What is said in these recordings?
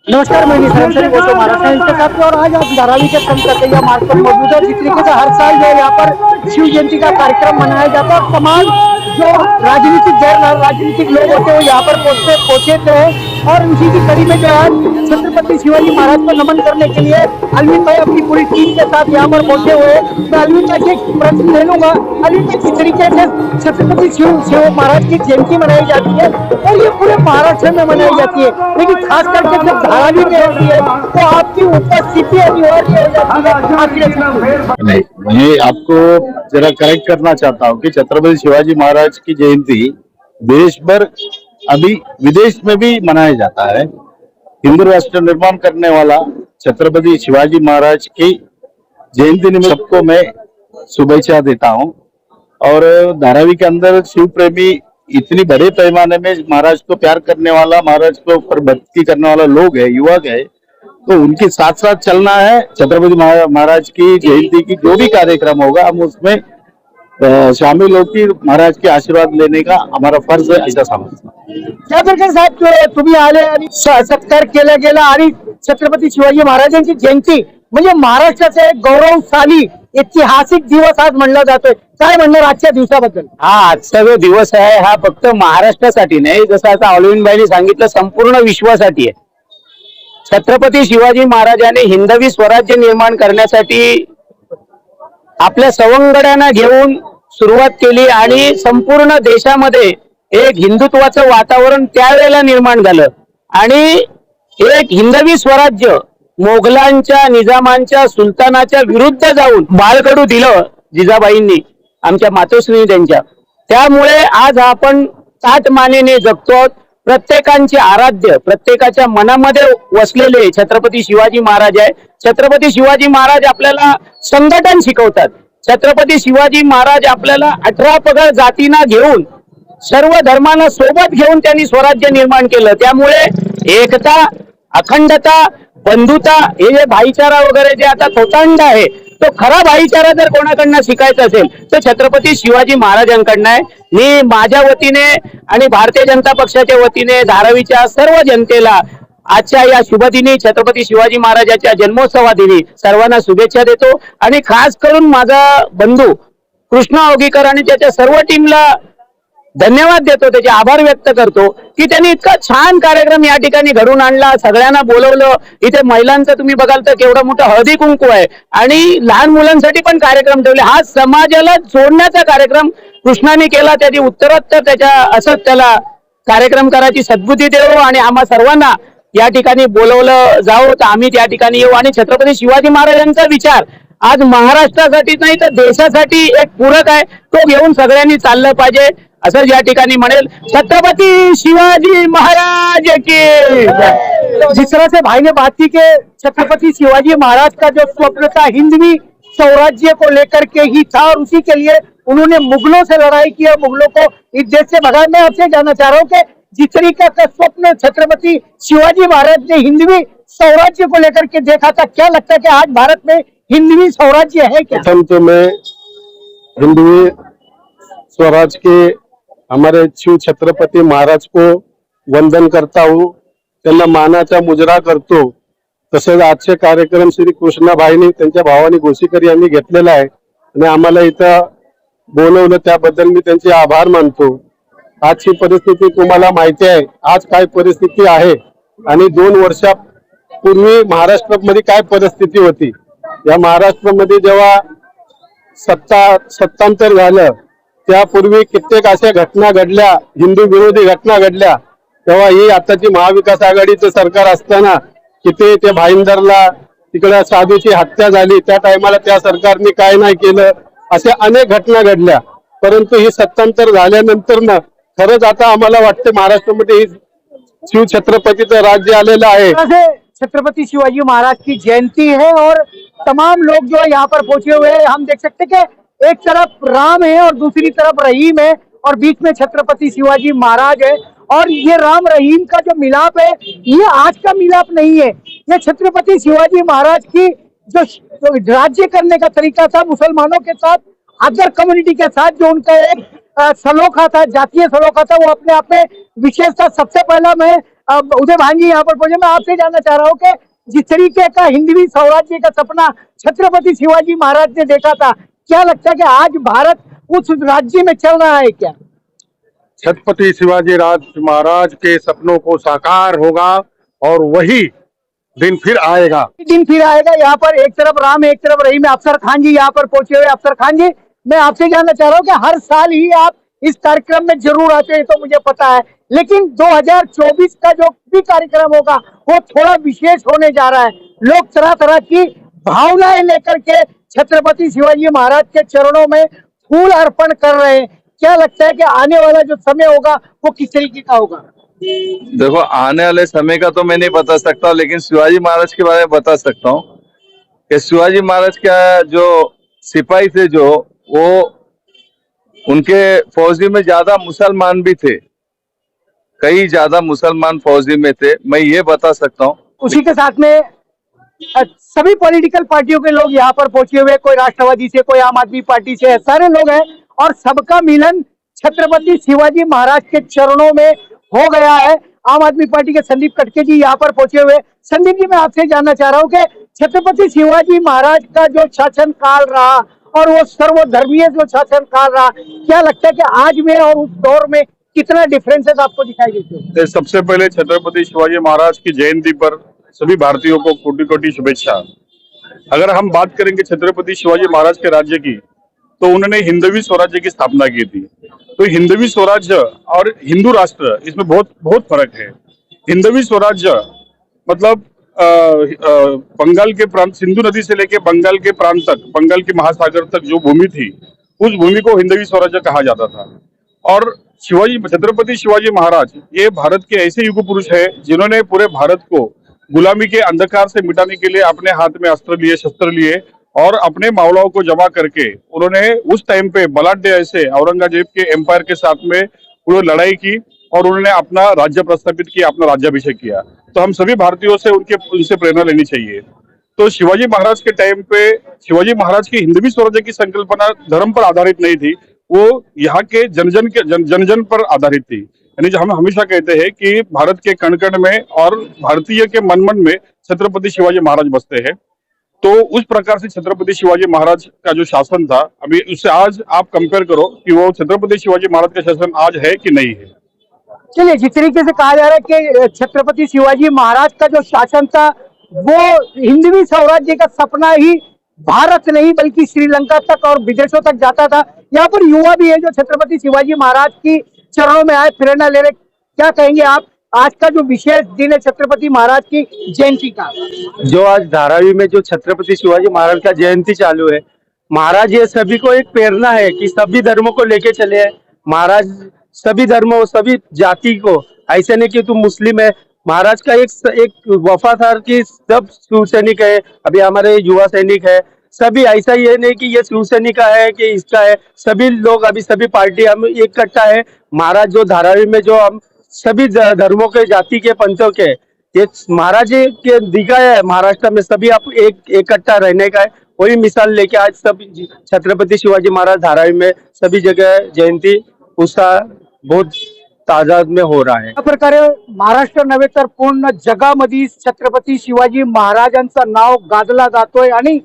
नमस्कार, मैं निशांत बोलतो महाराष्ट्र के साथ में। और आज आप धारावी के संतकैया मार्ग पर मौजूद है। जिस तरीके से हर साल जो यहाँ पर शिव जयंती का कार्यक्रम मनाया जाता है और तमाम जो राजनीतिक गैर राजनीतिक लोग होते हैं वो यहाँ पर पहुंचे थे। और उसी की कड़ी में जो आज छत्रपति शिवाजी महाराज को नमन करने के लिए अरविंद भाई अपनी पूरी टीम के साथ यहाँ पर पहुंचे हुए हैं। मैं अरविंद भाई से प्रश्न ले लूंगा, अरविंद भाई किस तरीके से छत्रपति शिव महाराज की जयंती मनाई जाती है और ये पूरे महाराष्ट्र में मनाई जाती है, लेकिन खास करके जब धारावी में होती है तो आपकी उपस्थिति अनिवार्य हो जाती है। नहीं, मैं आपको जरा करेक्ट करना चाहता हूँ कि छत्रपति शिवाजी महाराज की जयंती देश भर अभी विदेश में भी मनाया जाता है। हिंदू राष्ट्र निर्माण करने वाला छत्रपति शिवाजी महाराज की जयंती निमित्त सबको मैं शुभेच्छा देता हूँ। और धारावी के अंदर शिव प्रेमी इतनी बड़े पैमाने में महाराज को प्यार करने वाला, महाराज को ऊपर भक्ति करने वाला लोग है, युवक है, तो उनके साथ साथ चलना है। छत्रपति महाराज की जयंती की जो भी कार्यक्रम होगा हम उसमें शामिल होकर महाराज के आशीर्वाद लेने का हमारा फर्ज आहे ऐसा समजतो। त्या प्रकारे साहेब तुम्ही आले आणि सत्कार केला गेला आणि छत्रपती शिवाजी महाराजांची जयंती म्हणजे महाराष्ट्राचा एक गौरवशाली ऐतिहासिक दिवस आज म्हणला जातोय। काय म्हणणार आजच्या दिवसाबद्दल? हा आजचा जो दिवस आहे हा फक्त महाराष्ट्रासाठी नाही, जसं आता अरविंदभाईंनी सांगितलं संपूर्ण विश्वासाठी आहे। छत्रपती शिवाजी महाराजांनी हिंदवी स्वराज्य निर्माण करण्यासाठी आपल्या सवंगड्यांना घेऊन सुरुवात केली आणि संपूर्ण देशामध्ये एक हिंदुत्वाचं वातावरण त्यावेळेला निर्माण झालं आणि एक हिंदवी स्वराज्य मोगलांच्या, निजामांच्या, सुलतानाच्या विरुद्ध जाऊन बाळकडू दिलं जिजाबाईंनी, आमच्या मातोश्री त्यांच्या। त्यामुळे आज आपण ताटमानेने जगतो। प्रत्येकांचे आराध्य, प्रत्येकाच्या मनामध्ये वसलेले छत्रपती शिवाजी महाराज आहे। छत्रपती शिवाजी महाराज आपल्याला संघटन शिकवतात। छत्रपती शिवाजी महाराज आपल्याला 18 पगड जातींना घेऊन सर्व धर्मांना सोबत घेऊन त्यांनी स्वराज्य निर्माण केलं। त्यामुळे एकता, अखंडता, बंधुता, हे जे भाईचारा वगैरे जे आता थोतांड आहे, तो खरा भाईचारा जर कोणाकडनं शिकायचा असेल तर छत्रपती शिवाजी महाराजांकडनं आहे। मी माझ्या वतीने आणि भारतीय जनता पक्षाच्या वतीने धारावीच्या सर्व जनतेला आजच्या या शुभदिनी, छत्रपती शिवाजी महाराजांच्या जन्मोत्सवादिनी सर्वांना शुभेच्छा देतो। आणि खास करून माझा बंधू कृष्णा ओगीकर आणि त्याच्या सर्व टीमला धन्यवाद देतो, त्याचे आभार व्यक्त करतो की त्यांनी इतका छान कार्यक्रम या ठिकाणी घडून आणला, सगळ्यांना बोलवलं। इथे महिलांचं तुम्ही बघाल तर केवढा मोठा हळदी कुंकू आहे आणि लहान मुलांसाठी पण कार्यक्रम ठेवले। हा समाजाला जोडण्याचा कार्यक्रम कृष्णाने केला, त्याची उत्तरोत्तर त्याच्या असंच त्याला कार्यक्रम करायची सद्बुद्धी देवो आणि आम्हा सर्वांना या ठिकाणी बोलवलं जावं तर आम्ही त्या ठिकाणी येऊ। आणि छत्रपती शिवाजी महाराजांचा विचार आज महाराष्ट्रासाठी नाही तर देशासाठी एक पूरक आहे, तो घेऊन सगळ्यांनी चाललं पाहिजे असं या ठिकाणी म्हणेल। छत्रपति शिवाजी महाराज की। जिस तरह से भाई ने बात की कि छत्रपति शिवाजी महाराज का जो स्वप्न था हिंदवी स्वराज्य को लेकर के ही था और उसी के लिए उन्होंने मुगलों से लड़ाई की और मुगलों को इस देश से भगा। मैं आपसे जानना चाह रहा हूँ कि जिस तरीके का स्वप्न छत्रपति शिवाजी महाराज ने हिंदवी स्वराज्य को लेकर के देखा था, क्या लगता है कि आज भारत में हिंदवी स्वराज्य है क्या? प्रथम तो मैं हिंदवी स्वराज के हमारे शिव छत्रपति महाराज को वंदन करता हूँ, त्यांना मानाचा मुजरा करतो। तसेच आजचे कार्यक्रम श्री कृष्णाबाईंनी त्यांच्या भावानी घोशीकर यांनी घेतलेला आहे आणि आम्हाला इथं बोलवलं त्याबद्दल मी त्यांचे आभार मानतो। आजची परिस्थिती तुम्हाला माहिती आहे, आज काय परिस्थिती आहे आणि 2 वर्षापूर्वी महाराष्ट्रामध्ये काय परिस्थिती होती। या महाराष्ट्रामध्ये जेव्हा सत्तांतर झालं त्यापूर्वी कित्येक अशा घटना घडल्या, हिंदू विरोधी घटना घडल्या। तेव्हा ही आताची महाविकास आघाडीचं सरकार असताना किती ते भाईंदरला तिकडे साधूची हत्या झाली, त्या टायमाला त्या सरकारने काय नाही केलं, अशा अनेक घटना घडल्या। परंतु ही सत्तांतर झाल्यानंतर ना खरंच आता आम्हाला वाटतं महाराष्ट्रामध्ये ही शिव छत्रपतीचं राज्य आलेलं आहे। छत्रपति शिवाजी महाराज की जयंती है और तमाम लोग जो है यहाँ पर पहुंचे हुए हैं। हम देख सकते हैं कि एक तरफ राम है और दूसरी तरफ रहीम है और बीच में छत्रपति शिवाजी महाराज है। और ये राम रहीम का जो मिलाप है ये आज का मिलाप नहीं है, ये छत्रपति शिवाजी महाराज की जो राज्य करने का तरीका था, मुसलमानों के साथ, अदर कम्युनिटी के साथ जो उनका एक सलोखा था, जातीय सलोखा था, वो अपने आप में विशेष था। सबसे पहला मैं अब उदय भान जी यहाँ पर पहुंचे, मैं आपसे जानना चाह रहा हूँ कि जिस तरीके का हिंदवी स्वराज्य का सपना छत्रपति शिवाजी महाराज ने देखा था, क्या लगता है कि आज भारत उस राज्य में चल रहा है क्या? छत्रपति शिवाजी महाराज के सपनों को साकार होगा और वही दिन फिर आएगा। दिन फिर आएगा। यहाँ पर एक तरफ राम एक तरफ रहीम, अफसर खान जी यहाँ पर पहुंचे हुए। अफसर खान जी, मैं आपसे जानना चाह रहा हूँ कि हर साल ही आप इस कार्यक्रम में जरूर आते हैं, तो मुझे पता है, लेकिन 2024 का जो भी कार्यक्रम होगा वो थोड़ा विशेष होने जा रहा है। लोग तरह तरह की भावनाएं लेकर के छत्रपति शिवाजी महाराज के चरणों में फूल अर्पण कर रहे हैं। क्या लगता है कि आने वाला जो समय होगा वो किस तरीके का होगा? देखो, आने वाले समय का तो मैं नहीं बता सकता, लेकिन शिवाजी महाराज के बारे में बता सकता हूँ कि शिवाजी महाराज का जो सिपाही थे, जो वो उनके फौजी में ज्यादा मुसलमान भी थे, कई ज्यादा मुसलमान फौजी में थे, मैं ये बता सकता हूँ। उसी के साथ में सभी पॉलिटिकल पार्टियों के लोग यहाँ पर पहुंचे हुए, कोई राष्ट्रवादी से, कोई आम आदमी पार्टी से, सारे लोग हैं और सबका मिलन छत्रपति शिवाजी महाराज के चरणों में हो गया है। आम आदमी पार्टी के संदीप कटके जी यहाँ पर पहुंचे हुए। संदीप जी, मैं आपसे जानना चाह रहा हूँ कि छत्रपति शिवाजी महाराज का जो शासन काल रहा और वो सर्वधर्मीय जो शासन काल रहा, क्या लगता है कि आज में और उस दौर में कितना डिफरेंसेस आपको दिखाई देते हैं? सबसे पहले छत्रपति शिवाजी महाराज की जयंती पर सभी भारतीयों को कोटि कोटि शुभेच्छा। अगर हम बात करेंगे छत्रपति शिवाजी महाराज के राज्य की, तो उन्होंने हिंदवी स्वराज्य की स्थापना की थी। तो हिंदवी स्वराज्य और हिंदू राष्ट्र, इसमें बहुत बहुत फर्क है। हिंदवी स्वराज्य मतलब बंगाल के प्रांत, सिंधु नदी से लेकर बंगाल के प्रांत तक, बंगाल के महासागर तक जो भूमि थी, उस भूमि को हिंदवी स्वराज्य कहा जाता था। और छत्रपति शिवाजी महाराज ये भारत के ऐसे युग पुरुष है जिन्होंने पूरे भारत को गुलामी के अंधकार से मिटाने के लिए अपने हाथ में अस्त्र लिए, शस्त्र लिए और अपने मावलाओं को जमा करके उन्होंने उस टाइम पे बलाढ्य ऐसे औरंगजेब के एम्पायर के साथ में उन्होंने लड़ाई की और उन्होंने अपना राज्य प्रस्थापित किया, अपना राज्याभिषेक किया। तो हम सभी भारतीयों से उनसे प्रेरणा लेनी चाहिए। तो शिवाजी महाराज के टाइम पे शिवाजी महाराज की हिंदवी स्वराज्य की संकल्पना धर्म पर आधारित नहीं थी, वो यहाँ के जन जन पर आधारित थी। यानी जो हम हमेशा कहते हैं कि भारत के कण कण में और भारतीय के मन मन में छत्रपति शिवाजी महाराज बसते हैं। तो उस प्रकार से छत्रपति शिवाजी महाराज का जो शासन था, अभी उससे आज आप कंपेयर करो कि वो छत्रपति शिवाजी महाराज का शासन आज है कि नहीं है। चलिए, जिस तरीके से कहा जा रहा है कि छत्रपति शिवाजी महाराज का जो शासन था वो हिंदवी स्वराज्य का सपना ही भारत नहीं बल्कि श्रीलंका तक और विदेशों तक जाता था। यहाँ पर युवा भी है जो छत्रपति शिवाजी महाराज की चरणों में आए, प्रेरणा ले रहे। क्या कहेंगे आप, आज का जो विशेष दिन है छत्रपति महाराज की जयंती का? जो आज धारावी में जो छत्रपति शिवाजी महाराज का जयंती चालू है, महाराज ये सभी को एक प्रेरणा है कि सभी धर्मों को लेके चले हैं। महाराज सभी धर्मों, सभी जाति को, ऐसे नहीं कि तुम मुस्लिम है। महाराज का एक वफादार की सब शिव सैनिक है, अभी हमारे युवा सैनिक है, सभी ऐसा ये नहीं कि ये शिव सैनिक का है कि इसका है, सभी लोग अभी सभी पार्टी हम इकट्ठा है। महाराज जो धारावी में जो हम सभी धर्मों के, जाति के, पंथों के, ये महाराज के दिखाया है महाराष्ट्र में सभी आप एक इकट्ठा रहने का है। वही मिसाल लेके आज सब छत्रपति शिवाजी महाराज धारावी में सभी जगह जयंती उत्साह बहुत तादाद में हो रहा है। या प्रकारे महाराष्ट्र नव्हे तर पूर्ण जगामध्ये छत्रपती शिवाजी महाराजांचं नाव गाजला जातोय आणि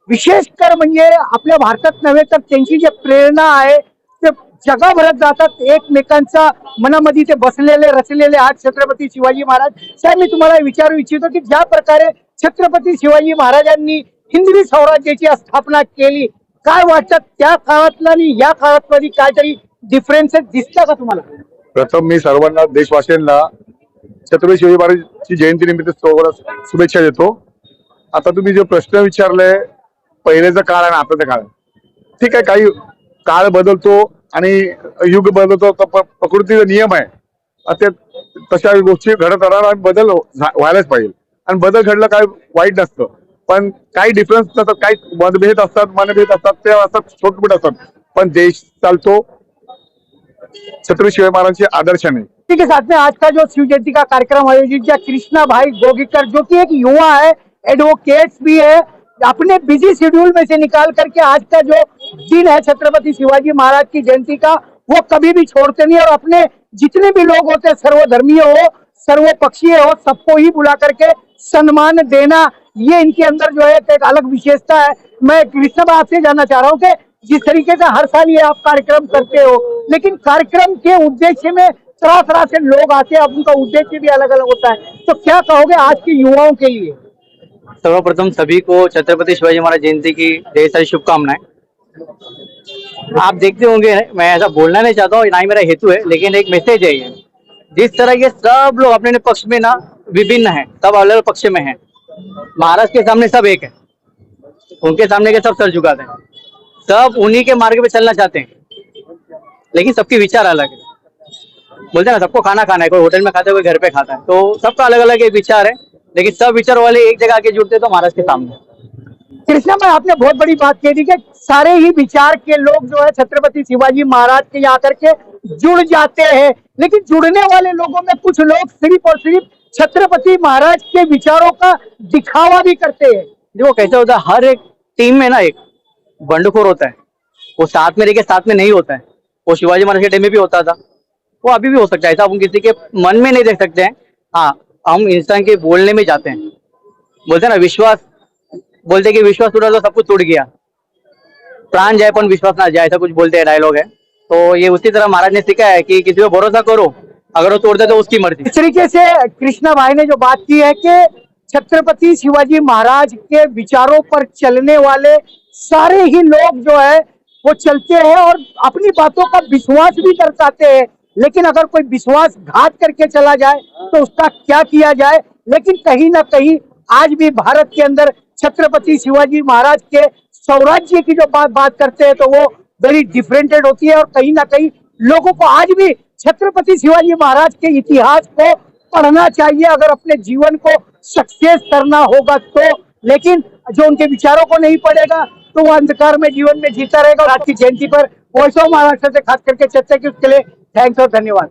विशेषकर म्हणजे आपल्या भारतात नव्हे तर त्यांची जी प्रेरणा आहे ते जगभरात जातात, एकमेकांच्या मनामध्ये ते बसलेले रचलेले आज छत्रपती शिवाजी महाराज। साहेब, मी तुम्हाला विचारू इच्छितो की ज्या प्रकारे छत्रपती शिवाजी महाराजांनी हिंदवी स्वराज्याची स्थापना केली, काय वाटतं त्या काळातला आणि या काळातमध्ये काहीतरी डिफरन्सेस दिसता का तुम्हाला? प्रथम मी सर्वांना देशवासियांना छत्रपती शिवाजी महाराजची जयंती निमित्त शुभेच्छा देतो। आता तुम्ही जो प्रश्न विचारलाय पहिलेचा काळ आणि आताचा काळ, ठीक आहे, काही काळ बदलतो आणि युग बदलतो, प्रकृतीचा नियम आहे, ते तशा गोष्टी घडत राहणार आणि बदल व्हायलाच पाहिजे आणि बदल घडला काय वाईट नसतं, पण काही डिफरन्स नसतात, काही मतभेद असतात, ते असतात, छोटमोठे असतात, पण देश चालतो छत्रपती शिवाजी महाराज के आदर्शाने। इसी के साथ में आज का जो शिव जयंती का कार्यक्रम आयोजित किया कृष्णा भाई गोगीकर, जो कि एक युवा है, एडवोकेट्स भी है, अपने बिजी शेड्यूल में से निकाल करके आज का जो दिन है छत्रपति शिवाजी महाराज की जयंती का, वो कभी भी छोड़ते नहीं और अपने जितने भी लोग होते हैं सर्वधर्मीय हो, सर्वपक्षीय हो, सबको ही बुला करके सम्मान देना, ये इनके अंदर जो है एक अलग विशेषता है। मैं कृष्ण भाई आपसे जानना चाह रहा हूँ कि जिस तरीके से हर साल ये आप कार्यक्रम करते हो, लेकिन कार्यक्रम के उद्देश्य में तरह तरह से लोग आते हैं, अब उनका उद्देश्य भी अलग अलग होता है, तो क्या कहोगे आज के युवाओं के लिए? सर्वप्रथम सभी को छत्रपति शिवाजी महाराज जयंती की ढेर सारी शुभकामनाएं। आप देखते होंगे, मैं ऐसा बोलना नहीं चाहता हूँ, ना ही मेरा हेतु है, लेकिन एक मैसेज है ये। जिस तरह के सब लोग अपने पक्ष में ना विभिन्न हैं, सब अलग अलग पक्ष में हैं, महाराज के सामने सब एक है, उनके सामने के सब सर झुकाते हैं, सब उन्हीं के मार्ग पे चलना चाहते हैं, लेकिन सबके विचार अलग है। बोलते हैं ना, सबको खाना खाना है, कोई होटल में खाता है, कोई घर पे खाता है, तो सबका अलग अलग एक विचार है, लेकिन सब विचार वाले एक जगह आके जुड़ते तो महाराज के सामने। कृष्णा में आपने बहुत बड़ी बात कह दी कि सारे ही विचार के लोग जो है छत्रपति शिवाजी महाराज के यहाँ आकर के जुड़ जाते हैं, लेकिन जुड़ने वाले लोगों में कुछ लोग सिर्फ और सिर्फ छत्रपति महाराज के विचारों का दिखावा भी करते हैं। देखो कैसा होता है, हर एक टीम में ना एक बंडखोर होता है, वो साथ में रह के साथ में नहीं होता है। वो शिवाजी महाराज के टाइम में भी होता था, वो अभी भी हो सकता है, ऐसा हम किसी के मन में नहीं देख सकते हैं। हाँ, हम इंसान के बोलने में जाते हैं, बोलते हैं ना विश्वास, बोलते कि विश्वास टूटा तो सब कुछ टूट गया, प्राण जाए पर विश्वास ना जाए, ऐसा कुछ बोलते हैं, डायलॉग है। तो ये उसी तरह महाराज ने सिखाया है कि किसी पे भरोसा करो, अगर वो तोड़ दे तो उसकी मर्जी। इस तरीके से कृष्णा भाई ने जो बात की है कि छत्रपति शिवाजी महाराज के विचारों पर चलने वाले सारे ही लोग जो है वो चलते हैं और अपनी बातों का विश्वास भी दर्शाते हैं, लेकिन अगर कोई विश्वासघात करके चला जाए तो उसका क्या किया जाए। लेकिन कहीं ना कहीं आज भी भारत के अंदर छत्रपति शिवाजी महाराज के स्वराज्य की जो बात करते हैं तो वो वेरी डिफरेंटेड होती है, और कहीं ना कहीं लोगों को आज भी छत्रपति शिवाजी महाराज के इतिहास को पढ़ना चाहिए अगर अपने जीवन को सक्सेस करना होगा तो। लेकिन जो उनके विचारों को नहीं पढ़ेगा तो वो अंधकार में जीवन में जीता रहेगा। और आज की जयंती पर वॉइस ऑफ महाराष्ट्र से खास करके चर्चा की, उसके लिए थैंक्स और धन्यवाद।